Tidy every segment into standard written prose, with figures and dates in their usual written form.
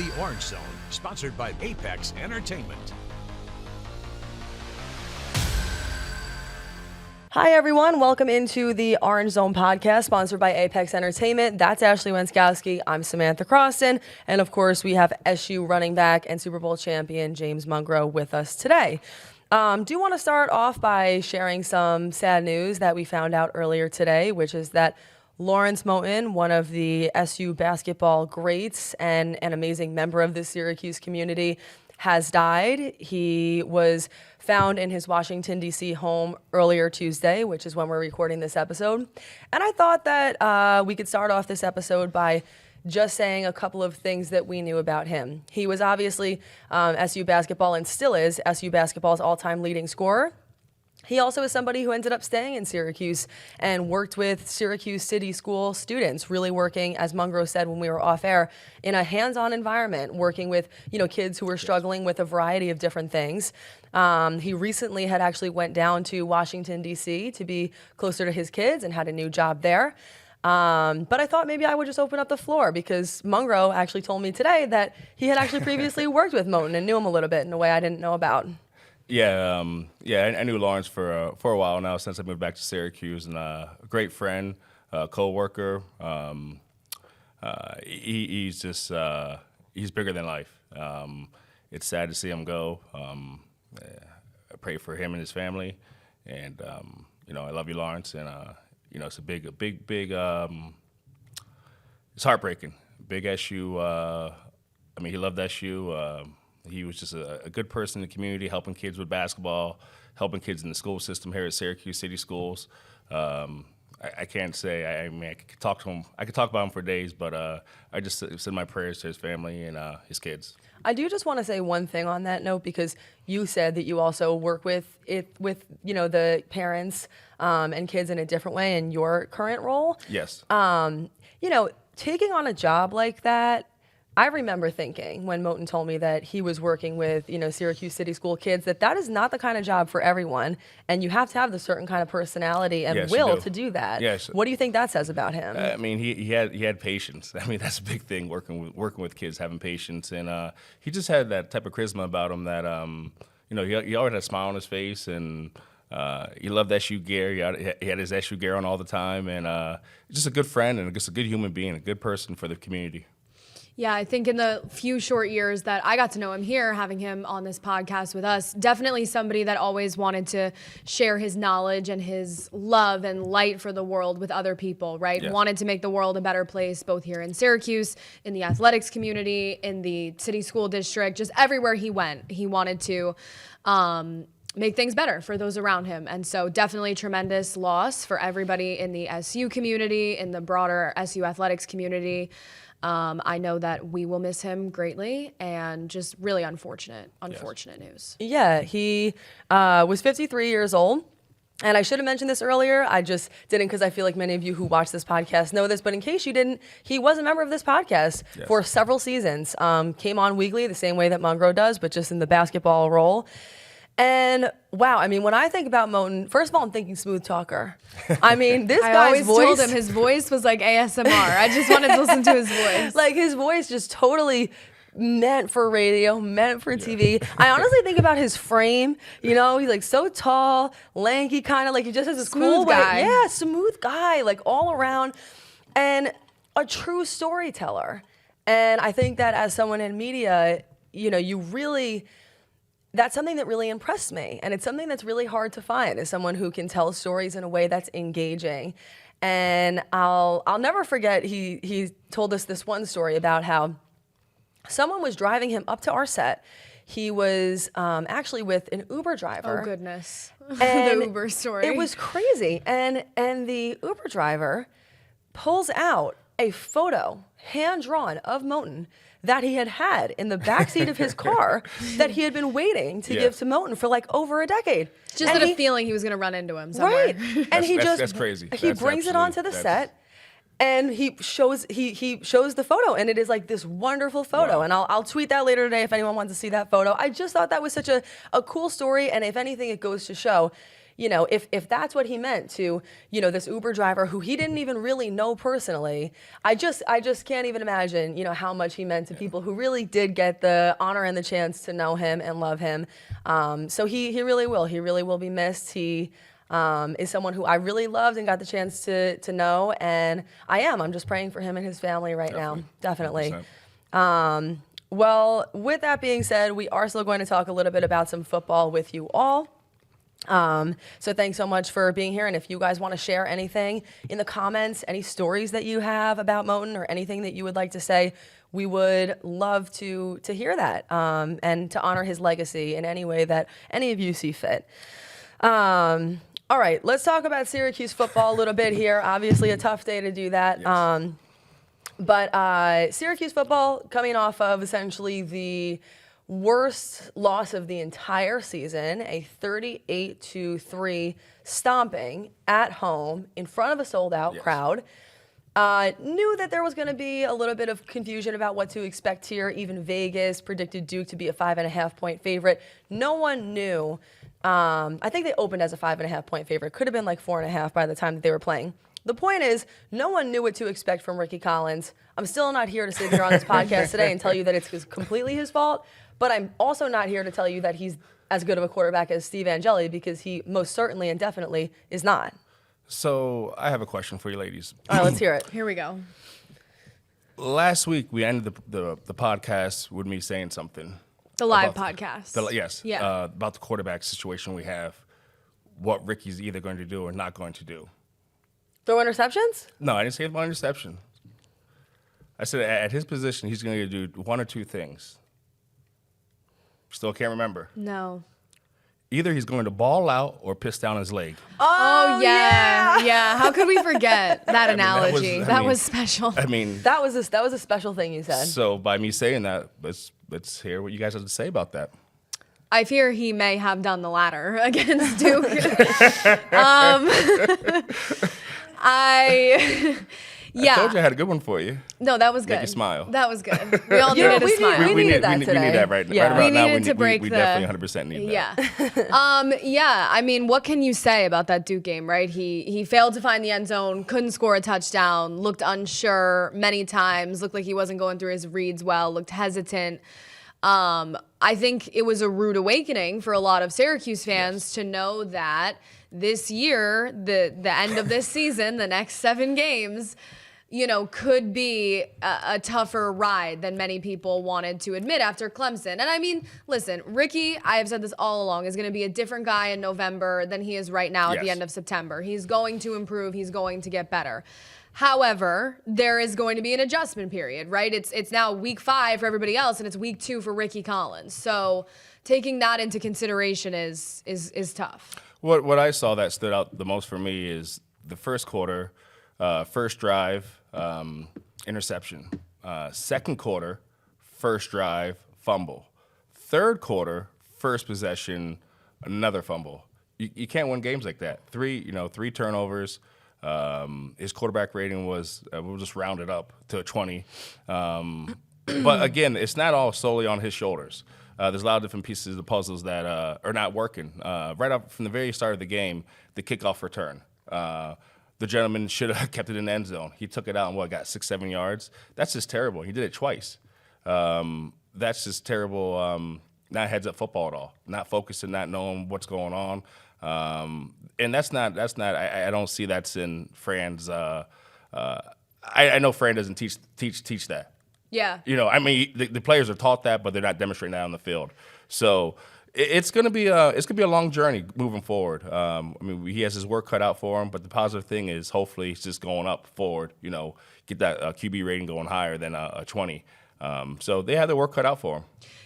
The Orange Zone, sponsored by Apex Entertainment. Hi, everyone. Welcome into the Orange Zone podcast, sponsored by Apex Entertainment. That's Ashley Wenskoski. I'm Samantha Croston. And, of course, we have SU running back and Super Bowl champion James Mungro with us today. Do want to start off by sharing some sad news that we found out earlier today, which is that Lawrence Moten, one of the SU basketball greats and an amazing member of the Syracuse community, has died. He was found in his Washington, D.C. home earlier Tuesday, which is when we're recording this episode. And I thought that we could start off this episode by just saying a couple of things that we knew about him. He was obviously SU basketball, and still is, SU basketball's all-time leading scorer. He also is somebody who ended up staying in Syracuse and worked with Syracuse City School students, really working, as Mungro said when we were off air, in a hands-on environment, working with kids who were struggling with a variety of different things. He recently had actually went down to Washington, D.C. to be closer to his kids and had a new job there. But I thought maybe I would just open up the floor because Mungro actually told me today that he had actually previously worked with Moten and knew him a little bit in a way I didn't know about. Yeah, I knew Lawrence for a while now since I moved back to Syracuse, and a great friend, co-worker. He's just he's bigger than life. It's sad to see him go. I pray for him and his family, and I love you, Lawrence, and it's a big. It's heartbreaking. Big SU. He loved SU. He was just a good person in the community, helping kids with basketball, helping kids in the school system here at Syracuse City Schools. I can't say. I could talk to him. I could talk about him for days, but I just send my prayers to his family and his kids. I do just want to say one thing on that note, because you said that you also work with the parents and kids in a different way in your current role. Yes. Taking on a job like that, I remember thinking when Moten told me that he was working with, Syracuse City School kids, that is not the kind of job for everyone, and you have to have the certain kind of personality and will to do that. Yes. What do you think that says about him? He had patience. That's a big thing, working with kids, having patience, and he just had that type of charisma about him that he always had a smile on his face, and he loved SU gear. He had his SU gear on all the time, and just a good friend and just a good human being, a good person for the community. Yeah, I think in the few short years that I got to know him here, having him on this podcast with us, definitely somebody that always wanted to share his knowledge and his love and light for the world with other people, right? Yeah. Wanted to make the world a better place, both here in Syracuse, in the athletics community, in the city school district, just everywhere he went. He wanted to make things better for those around him. And so definitely tremendous loss for everybody in the SU community, in the broader SU athletics community. I know that we will miss him greatly, and just really unfortunate news. Yeah, he was 53 years old. And I should have mentioned this earlier. I just didn't, because I feel like many of you who watch this podcast know this. But in case you didn't, he was a member of this podcast for several seasons. Came on weekly the same way that Mungro does, but just in the basketball role. And wow, when I think about Moten, first of all, I'm thinking smooth talker. This I guy's always voice. told him his voice was like ASMR. I just wanted to listen to his voice. Like, his voice just totally meant for radio, meant for TV. I honestly think about his frame. He's like so tall, lanky, kind of like he just has this cool guy. way. Yeah, smooth guy, like all around, and a true storyteller. And I think that as someone in media, that's something that really impressed me. And it's something that's really hard to find, is someone who can tell stories in a way that's engaging. And I'll never forget, he told us this one story about how someone was driving him up to our set. He was actually with an Uber driver. Oh, goodness. And the Uber story. It was crazy. And the Uber driver pulls out a photo, hand-drawn, of Moten that he had in the backseat of his car that he had been waiting to give to Moten for like over a decade. Just had a feeling he was going to run into him somewhere. Right. And that's crazy. He brings it onto the set, and he shows the photo, and it is like this wonderful photo. Wow. And I'll tweet that later today if anyone wants to see that photo. I just thought that was such a cool story, and if anything, it goes to show, if that's what he meant to, this Uber driver who he didn't even really know personally, I just can't even imagine, how much he meant to people who really did get the honor and the chance to know him and love him. So he really will be missed. He is someone who I really loved and got the chance to know, and I'm just praying for him and his family right now. Definitely. Well, with that being said, we are still going to talk a little bit about some football with you all. So thanks so much for being here. And if you guys want to share anything in the comments, any stories that you have about Moten or anything that you would like to say, we would love to hear that, and to honor his legacy in any way that any of you see fit. All right, let's talk about Syracuse football a little bit here. Obviously a tough day to do that. Yes. But Syracuse football coming off of essentially the worst loss of the entire season, a 38-3 stomping at home in front of a sold-out crowd. Knew that there was going to be a little bit of confusion about what to expect here. Even Vegas predicted Duke to be a 5.5-point favorite. No one knew. I think they opened as a 5.5-point favorite. Could have been like 4.5 by the time that they were playing. The point is, no one knew what to expect from Ricky Collins. I'm still not here to sit here on this podcast today and tell you that it's completely his fault, but I'm also not here to tell you that he's as good of a quarterback as Steve Angeli, because he most certainly and definitely is not. So I have a question for you ladies. All right, let's hear it. Here we go. Last week, we ended the podcast with me saying something. The live podcast. Yes. Yeah. About the quarterback situation we have, what Ricky's either going to do or not going to do. Throw interceptions? No, I didn't say about interception. I said at his position, he's going to do one or two things. Still can't remember. No. Either he's going to ball out or piss down his leg. Oh yeah. How could we forget that analogy? That was special. I mean, that was a special thing you said. So by me saying that, let's hear what you guys have to say about that. I fear he may have done the latter against Duke. I told you I had a good one for you. No, that was good. Make you smile. That was good. We all needed a smile. We needed that today. We need that right now. Yeah. Right about now, we definitely 100% need that. Yeah. I mean, what can you say about that Duke game, right? He failed to find the end zone, couldn't score a touchdown, looked unsure many times, looked like he wasn't going through his reads well, looked hesitant. I think it was a rude awakening for a lot of Syracuse fans to know that this year, the end of this season, the next 7 games, could be a tougher ride than many people wanted to admit after Clemson. And I mean, listen, Ricky, I have said this all along, is going to be a different guy in November than he is right now at the end of September. He's going to improve. He's going to get better. However, there is going to be an adjustment period, right? It's now week 5 for everybody else, and it's week 2 for Ricky Collins. So taking that into consideration is tough. What I saw that stood out the most for me is the first quarter, first drive, interception. Second quarter, first drive, fumble. Third quarter, first possession, another fumble. You can't win games like that. 3 turnovers. His quarterback rating was, we'll just round it up to a 20. But again, it's not all solely on his shoulders. There's a lot of different pieces of the puzzles that are not working. Right up from the very start of the game, the kickoff return. The gentleman should have kept it in the end zone. He took it out and got 6-7 yards. That's just terrible. He did it twice. That's just terrible. Not heads up football at all. Not focusing, not knowing what's going on. And that's not. I don't see that's in Fran's. I know Fran doesn't teach that. Yeah. I mean, the players are taught that, but they're not demonstrating that on the field. So it's gonna be a long journey moving forward. I mean, he has his work cut out for him, but the positive thing is hopefully he's just going up forward. Get that QB rating going higher than a 20. So they have their work cut out for him.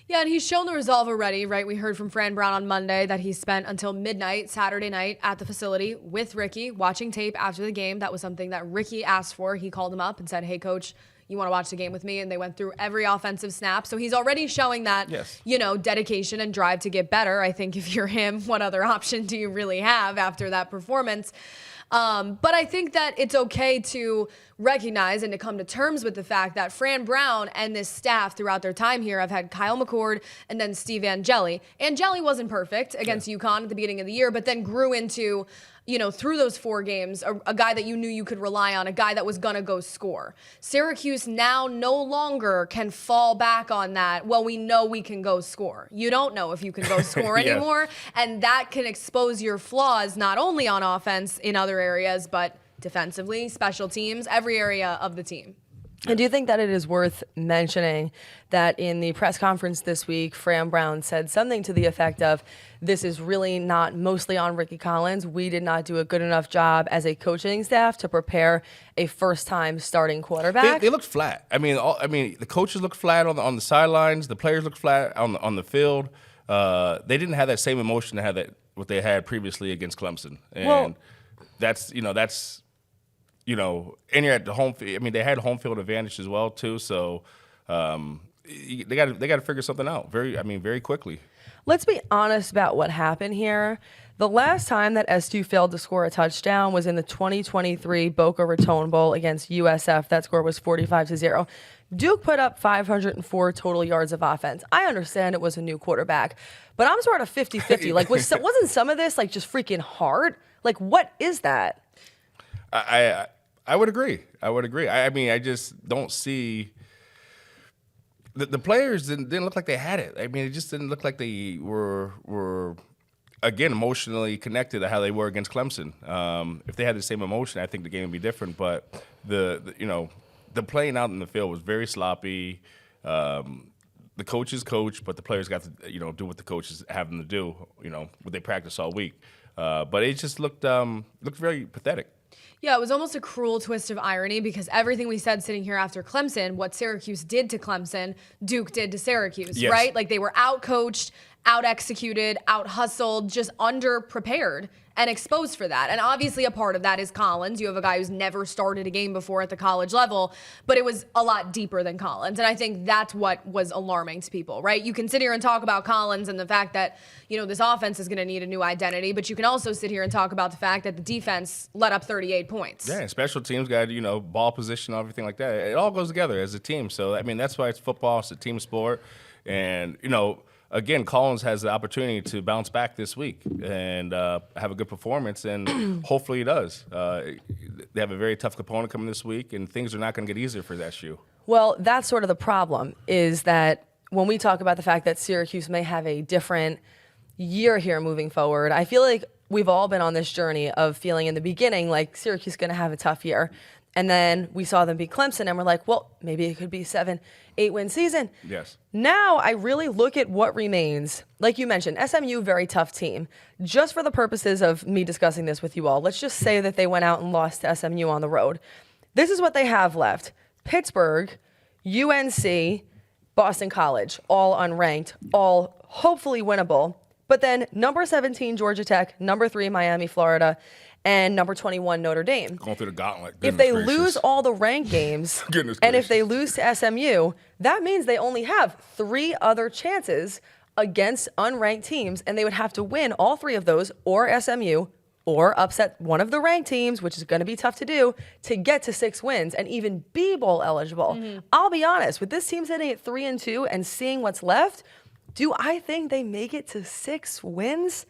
Yeah, and he's shown the resolve already, right? We heard from Fran Brown on Monday that he spent until midnight Saturday night at the facility with Ricky watching tape after the game. That was something that Ricky asked for. He called him up and said, "Hey, Coach, you want to watch the game with me?" And they went through every offensive snap. So he's already showing that, dedication and drive to get better. I think if you're him, what other option do you really have after that performance? But I think that it's okay to recognize and to come to terms with the fact that Fran Brown and this staff throughout their time here have had Kyle McCord and then Steve Angeli. Angeli wasn't perfect against UConn at the beginning of the year, but then grew into, through those 4 games, a guy that you knew you could rely on, a guy that was going to go score. Syracuse now no longer can fall back on that. Well, we know we can go score. You don't know if you can go score anymore, and that can expose your flaws not only on offense in other areas, but defensively, special teams, every area of the team. And do you think that it is worth mentioning that in the press conference this week, Fran Brown said something to the effect of, this is really not mostly on Ricky Collins. We did not do a good enough job as a coaching staff to prepare a first-time starting quarterback. They looked flat. I mean, the coaches looked flat on the sidelines. The players looked flat on the field. They didn't have that same emotion what they had previously against Clemson. And that's and you're at the home field. I mean, they had home field advantage as well too. So they got to figure something out very quickly. Let's be honest about what happened here. The last time that SU failed to score a touchdown was in the 2023 Boca Raton Bowl against USF. That score was 45-0. Duke put up 504 total yards of offense. I understand it was a new quarterback, but I'm sort of 50-50. Like, wasn't some of this like just freaking hard? Like, what is that? I would agree. I mean, I just don't see the players didn't look like they had it. I mean, it just didn't look like they were again emotionally connected to how they were against Clemson. If they had the same emotion, I think the game would be different. But the playing out in the field was very sloppy. The coaches coach, but the players got to do what the coaches have them to do. What they practice all week. But it just looked very pathetic. Yeah, it was almost a cruel twist of irony because everything we said sitting here after Clemson, what Syracuse did to Clemson, Duke did to Syracuse, right? Like they were out-coached, out-executed, out-hustled, just under-prepared and exposed for that. And obviously a part of that is Collins. You have a guy who's never started a game before at the college level, but it was a lot deeper than Collins. And I think that's what was alarming to people, right? You can sit here and talk about Collins and the fact that, this offense is going to need a new identity, but you can also sit here and talk about the fact that the defense let up 38 points. Yeah, and special teams got, ball position, everything like that. It all goes together as a team. So, I mean, that's why it's football. It's a team sport. And, again, Collins has the opportunity to bounce back this week and have a good performance, and hopefully he does. They have a very tough opponent coming this week, and things are not going to get easier for SU. Well, that's sort of the problem, is that when we talk about the fact that Syracuse may have a different year here moving forward, I feel like we've all been on this journey of feeling in the beginning like Syracuse is going to have a tough year. And then we saw them beat Clemson, and we're like, well, maybe it could be 7-8 win season. Yes. Now I really look at what remains. Like you mentioned, SMU, very tough team. Just for the purposes of me discussing this with you all, let's just say that they went out and lost to SMU on the road. This is what they have left. Pittsburgh, UNC, Boston College, all unranked, all hopefully winnable. But then number 17, Georgia Tech, number 3, Miami, Florida, and number 21, Notre Dame. Going through the gauntlet. If they lose all the ranked games, and if they lose to SMU, that means they only have 3 other chances against unranked teams, and they would have to win all 3 of those, or SMU, or upset one of the ranked teams, which is going to be tough to do, to get to 6 wins and even be bowl eligible. I'll be honest, with this team sitting at 3-2 and seeing what's left, do I think they make it to 6 wins?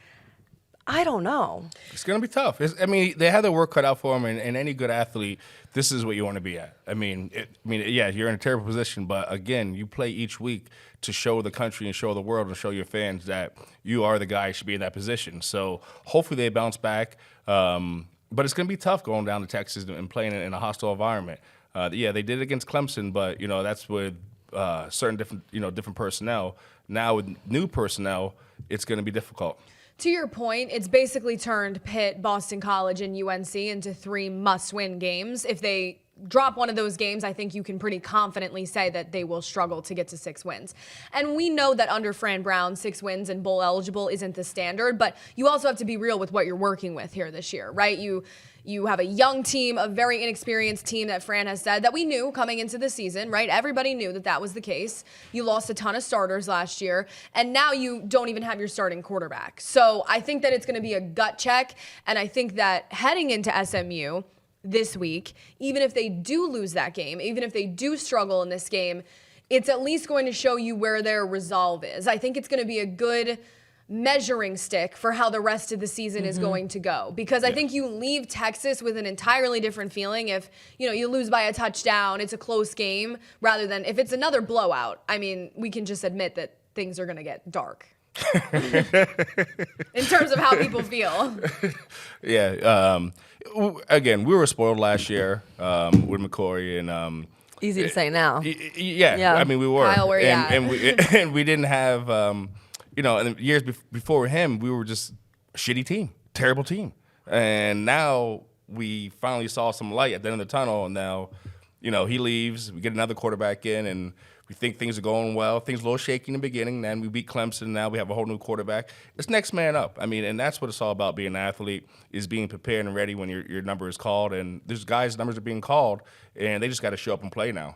I don't know. It's going to be tough. They have their work cut out for them, and any good athlete, this is what you want to be at. Yeah, you're in a terrible position, but again, you play each week to show the country and show the world and show your fans that you are the guy who should be in that position. So hopefully they bounce back. But it's going to be tough going down to Texas and playing in a hostile environment. They did it against Clemson, but that's with certain different personnel. Now with new personnel, it's going to be difficult. To your point, it's basically turned Pitt, Boston College, and UNC into 3 must-win games if they drop one of those games, I think you can pretty confidently say that they will struggle to get to 6 wins. And we know that under Fran Brown, 6 wins and bowl eligible isn't the standard, but you also have to be real with what you're working with here this year, right? You have a young team, a very inexperienced team that Fran has said that we knew coming into the season, right? Everybody knew that that was the case. You lost a ton of starters last year, and now you don't even have your starting quarterback. So I think that it's going to be a gut check, and I think that heading into SMU this week, even if they do lose that game, even if they do struggle in this game, it's at least going to show you where their resolve is. I think it's going to be a good measuring stick for how the rest of the season is going to go, because I think you leave Texas with an entirely different feeling if you lose by a touchdown, it's a close game, rather than if it's another blowout. I mean, we can just admit that things are going to get dark in terms of how people feel. Yeah. Again, we were spoiled last year with McCory and. Easy to say now. Yeah. I mean, we were. Kyle, where you at? And we didn't have. In the years before him, we were just a shitty team, terrible team. And now we finally saw some light at the end of the tunnel. And now, he leaves. We get another quarterback in, and we think things are going well. Things a little shaky in the beginning. Then we beat Clemson. Now we have a whole new quarterback. It's next man up. I mean, and that's what it's all about being an athlete, is being prepared and ready when your number is called. And there's guys' numbers are being called, and they just got to show up and play now.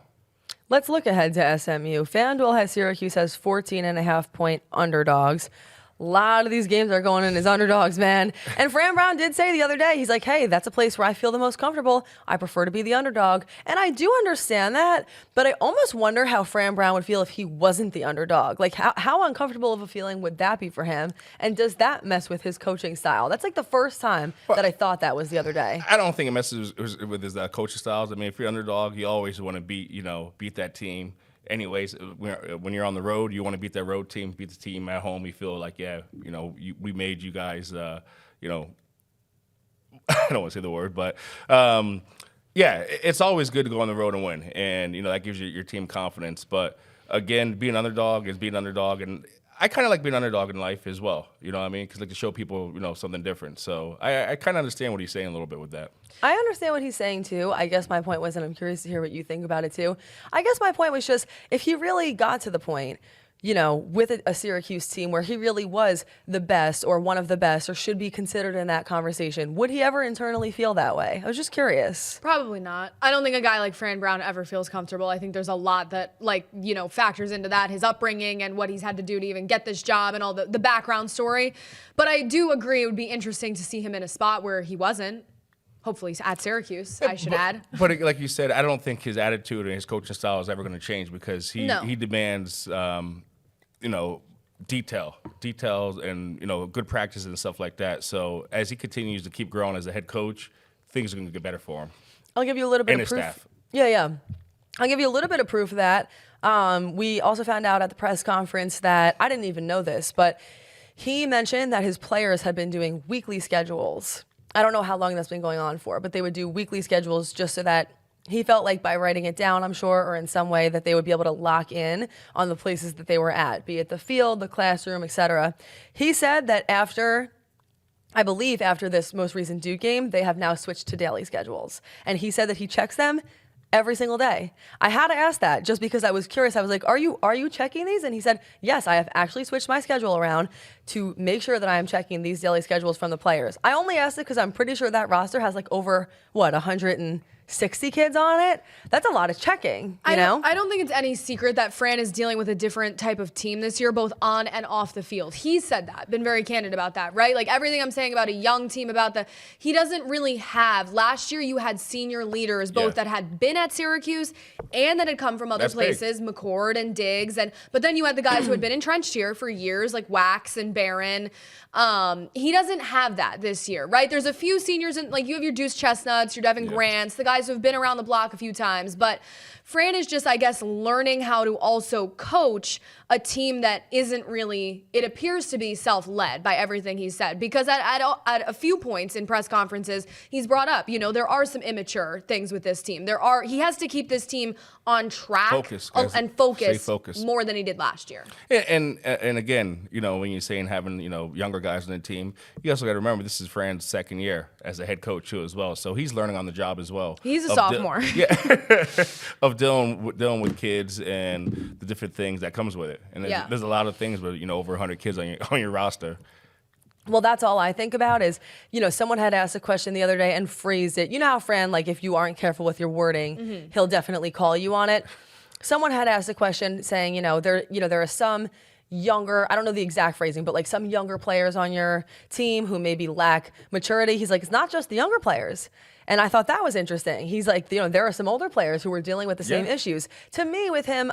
Let's look ahead to SMU. FanDuel has Syracuse as 14.5-point underdogs. A lot of these games are going in as underdogs, man. And Fran Brown did say the other day, he's like, hey, that's a place where I feel the most comfortable. I prefer to be the underdog. And I do understand that, but I almost wonder how Fran Brown would feel if he wasn't the underdog. Like, how uncomfortable of a feeling would that be for him? And does that mess with his coaching style? That's like the first time that I thought that was the other day. I don't think it messes with his coaching styles. I mean, if you're underdog, you always want to beat that team. Anyways, when you're on the road, you want to beat that road team, beat the team at home. You feel like, we made you guys, I don't want to say the word, but it's always good to go on the road and win. And, that gives your team confidence. But, again, being an underdog is being an underdog. And I kind of like being an underdog in life as well, you know what I mean? Because to show people, something different. So I kind of understand what he's saying a little bit with that. I understand what he's saying, too. I guess my point was, and I'm curious to hear what you think about it, too. I guess my point was just, if he really got to the point, with a Syracuse team where he really was the best or one of the best or should be considered in that conversation, would he ever internally feel that way? I was just curious. Probably not. I don't think a guy like Fran Brown ever feels comfortable. I think there's a lot that, factors into that, his upbringing and what he's had to do to even get this job and all the background story. But I do agree it would be interesting to see him in a spot where he wasn't. Hopefully at Syracuse, I should add. But like you said, I don't think his attitude and his coaching style is ever going to change, because he demands, details and, good practices and stuff like that. So as he continues to keep growing as a head coach, things are going to get better for him. I'll give you a little bit and of his proof. Staff. Yeah. I'll give you a little bit of proof of that. We also found out at the press conference that, I didn't even know this, but he mentioned that his players had been doing weekly schedules. I don't know how long that's been going on for, but they would do weekly schedules just so that he felt like by writing it down, I'm sure, or in some way that they would be able to lock in on the places that they were at, be it the field, the classroom, etc. He said that after this most recent Duke game, they have now switched to daily schedules. And he said that he checks them every single day. I had to ask that just because I was curious. I was like, are you checking these? And he said, yes, I have actually switched my schedule around to make sure that I am checking these daily schedules from the players. I only asked it because I'm pretty sure that roster has over 160 kids on it. That's a lot of checking, I don't think it's any secret that Fran is dealing with a different type of team this year, both on and off the field. He said that, been very candid about that, right? Like everything I'm saying about a young team, he doesn't really have. Last year you had senior leaders, both that had been at Syracuse and that had come from other places, big. McCord and Diggs, but then you had the guys who had been entrenched here for years, like Wax and Barron. He doesn't have that this year, right? There's a few seniors, you have your Deuce Chestnuts, your Devin Grants, the guys who have been around the block a few times, but Fran is just, I guess, learning how to also coach a team that isn't really, it appears to be self-led by everything he said. Because at a few points in press conferences, he's brought up, there are some immature things with this team. He has to keep this team on track and focus more than he did last year. Yeah, and again, when you're saying having, younger guys on the team, you also got to remember this is Fran's second year as a head coach too as well. So he's learning on the job as well. He's a sophomore. Of dealing with kids and the different things that comes with it. And there's a lot of things with over 100 kids on your roster. Well, that's all I think about is, someone had asked a question the other day and phrased it. You know how Fran, like, if you aren't careful with your wording, he'll definitely call you on it. Someone had asked a question saying, there are some younger, I don't know the exact phrasing, but like some younger players on your team who maybe lack maturity. He's like, it's not just the younger players. And I thought that was interesting. He's like, there are some older players who are dealing with the same issues. To me, with him,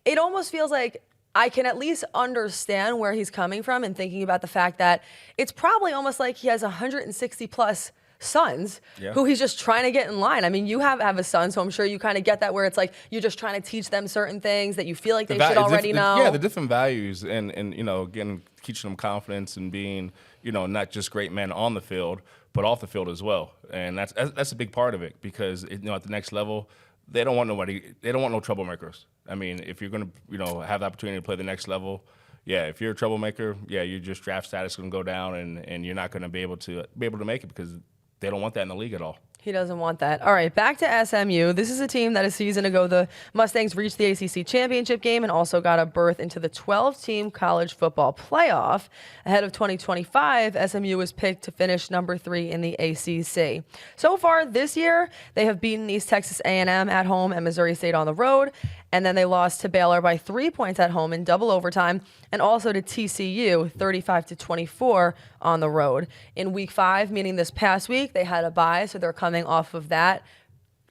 it almost feels like I can at least understand where he's coming from and thinking about the fact that it's probably almost like he has 160 plus sons who he's just trying to get in line. I mean, you have a son, so I'm sure you kind of get that where it's like you're just trying to teach them certain things that you feel like they should already know. Yeah, the different values and again, teaching them confidence and being, not just great men on the field, but off the field as well. And that's a big part of it because, at the next level, they don't want no troublemakers. I mean, if you're going to, have the opportunity to play the next level, if you're a troublemaker, your just draft status is going to go down and you're not going to be able to make it because they don't want that in the league at all. He doesn't want that. All right, back to SMU. This is a team that a season ago, the Mustangs reached the ACC championship game and also got a berth into the 12-team college football playoff. Ahead of 2025, SMU was picked to finish number 3 in the ACC. So far this year, they have beaten East Texas A&M at home and Missouri State on the road. And then they lost to Baylor by 3 points at home in double overtime, and also to TCU 35-24 on the road. In week 5, meaning this past week, they had a bye, so they're coming off of that.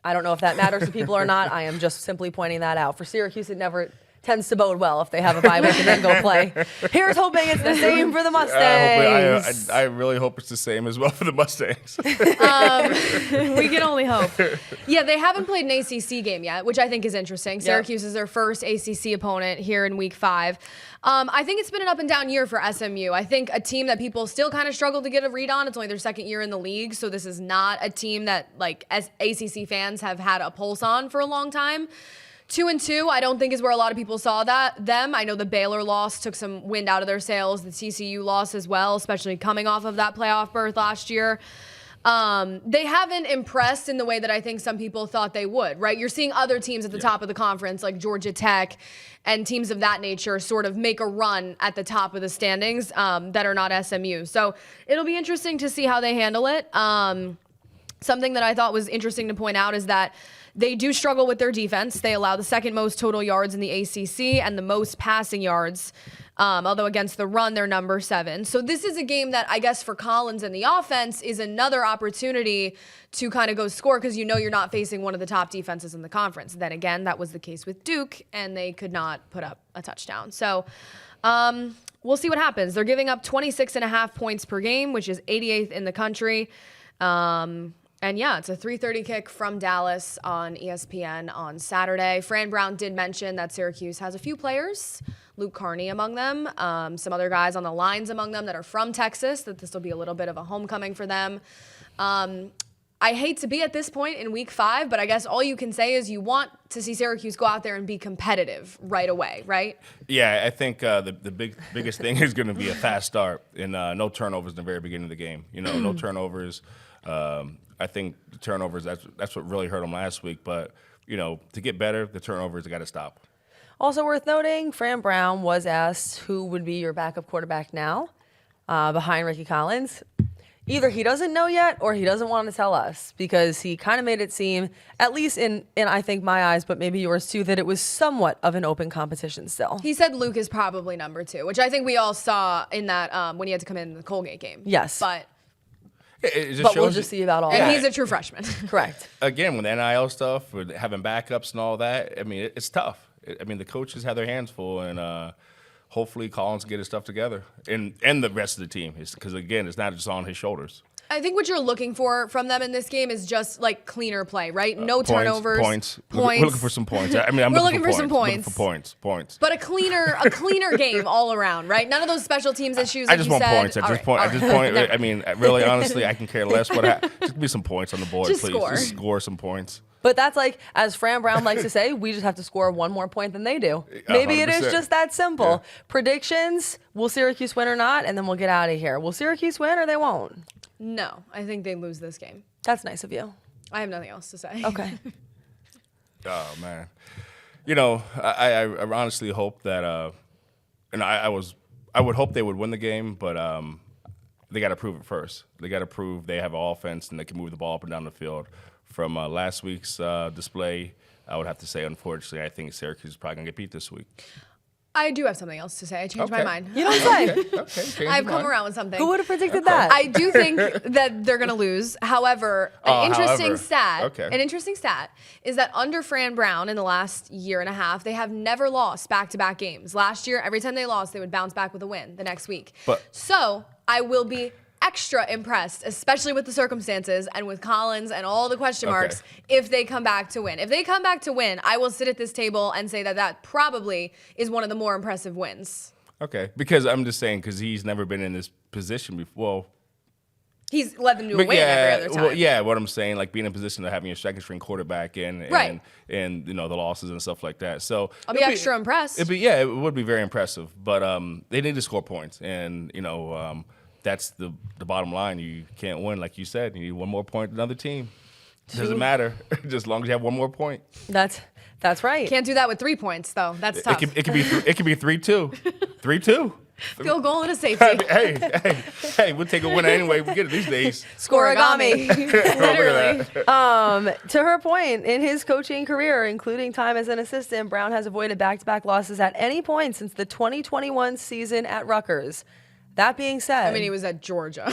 I don't know if that matters to people or not. I am just simply pointing that out. For Syracuse, it never tends to bode well if they have a bye week and then go play. Here's hoping it's the same for the Mustangs. I really hope it's the same as well for the Mustangs. We can only hope. Yeah, they haven't played an ACC game yet, which I think is interesting. Syracuse is their first ACC opponent here in week 5. I think it's been an up and down year for SMU. I think a team that people still kind of struggle to get a read on. It's only their second year in the league, so this is not a team that as ACC fans have had a pulse on for a long time. 2-2, I don't think is where a lot of people saw them. I know the Baylor loss took some wind out of their sails. The TCU loss as well, especially coming off of that playoff berth last year. They haven't impressed in the way that I think some people thought they would, right? You're seeing other teams at the top of the conference like Georgia Tech and teams of that nature sort of make a run at the top of the standings that are not SMU. So it'll be interesting to see how they handle it. Something that I thought was interesting to point out is that they do struggle with their defense. They allow the second most total yards in the ACC and the most passing yards, although against the run, they're number 7. So this is a game that I guess for Collins and the offense is another opportunity to kind of go score because you're not facing one of the top defenses in the conference. Then again, that was the case with Duke, and they could not put up a touchdown. So we'll see what happens. They're giving up 26.5 points per game, which is 88th in the country. And yeah, it's a 3:30 kick from Dallas on ESPN on Saturday. Fran Brown did mention that Syracuse has a few players, Luke Carney among them, some other guys on the lines among them that are from Texas, that this will be a little bit of a homecoming for them. I hate to be at this point in week 5, but I guess all you can say is you want to see Syracuse go out there and be competitive right away, right? Yeah, I think the biggest thing is going to be a fast start and no turnovers in the very beginning of the game. No turnovers. I think the turnovers, that's what really hurt them last week. But, to get better, the turnovers, got to stop. Also worth noting, Fran Brown was asked who would be your backup quarterback now behind Ricky Collins. Either he doesn't know yet or he doesn't want to tell us because he kind of made it seem, at least in I think my eyes, but maybe yours too, that it was somewhat of an open competition still. He said Luke is probably number 2, which I think we all saw in that when he had to come in the Colgate game. Yes. But we'll just see about all and that. And he's a true freshman. Correct. Again, with NIL stuff, with having backups and all that, I mean, it's tough. I mean, the coaches have their hands full, and hopefully Collins can get his stuff together, and the rest of the team, because again, it's not just on his shoulders. I think what you're looking for from them in this game is just like cleaner play, right? No turnovers. Points. We're looking for some points. I mean, we're looking for some points. Points. But a cleaner game all around, right? None of those special teams issues. I just want points. I just point. I mean, really, honestly, I can care less what happens. Just give me some points on the board, just please. Score. Just score some points. But that's like, as Fran Brown likes to say, we just have to score one more point than they do. Maybe 100%. It is just that simple. Yeah. Predictions, will Syracuse win or not? And then we'll get out of here. Will Syracuse win or they won't? No, I think they lose this game. That's nice of you. I have nothing else to say. Okay. Oh man, you know, I honestly hope that, and I would hope they would win the game, but they got to prove it first. They got to prove they have an offense and they can move the ball up and down the field. From last week's display, I would have to say, unfortunately, I think Syracuse is probably gonna get beat this week. I do have something else to say. I changed my mind. You don't say. Okay, I've come around with something. Who would have predicted that? I do think that they're going to lose. However, an interesting stat is that under Fran Brown in the last year and a half, they have never lost back-to-back games. Last year, every time they lost, they would bounce back with a win the next week. So I will be extra impressed, especially with the circumstances and with Collins and all the question marks, if they come back to win. If they come back to win, I will sit at this table and say that that probably is one of the more impressive wins. Okay, because I'm just saying, because he's never been in this position before. Well, he's led them to a win every other time. Well, yeah, what I'm saying, like being in a position of having a second string quarterback and you know the losses and stuff like that. So I'll be extra impressed. It would be very impressive, but they need to score points, and you know that's the bottom line. You can't win, like you said. You need one more point than another team. Doesn't matter, just as long as you have one more point. That's right. Can't do that with 3 points though. That's tough. It could be 3-2, 3-2. Field goal and a safety. hey, we'll take a winner anyway. We get it these days. Scoregami. Literally. To her point, in his coaching career, including time as an assistant, Brown has avoided back-to-back losses at any point since the 2021 season at Rutgers. That being said, I mean, he was at Georgia.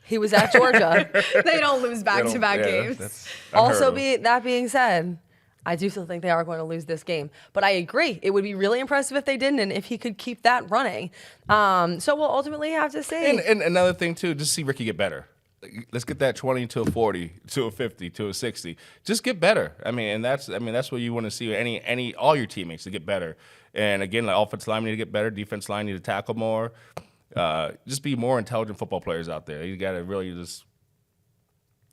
He was at Georgia. They don't lose back-to-back games. That being said, I do still think they are going to lose this game. But I agree. It would be really impressive if they didn't and if he could keep that running. So we'll ultimately have to see. And another thing, too, just see Ricky get better. Let's get that 20 to a 40 to a 50 to a 60. Just get better. That's what you want to see. All your teammates to get better. And again, like offensive line need to get better. Defense line need to tackle more. Just be more intelligent football players out there. You got to really just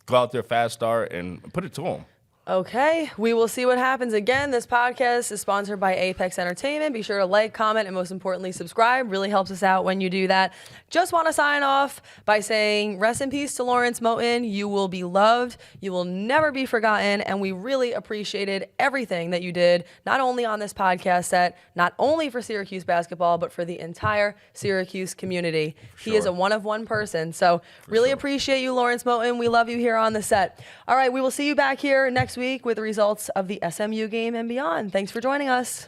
go out there, fast start, and put it to them. Okay, we will see what happens. Again, this podcast is sponsored by Apex Entertainment. Be sure to like, comment, and most importantly, subscribe. Really helps us out when you do that. Just want to sign off by saying rest in peace to Lawrence Moten. You will be loved. You will never be forgotten. And we really appreciated everything that you did, not only on this podcast set, not only for Syracuse basketball, but for the entire Syracuse community. He is a one-of-one person. So really appreciate you, Lawrence Moten. We love you here on the set. All right, we will see you back here next week with the results of the SMU game and beyond. Thanks for joining us.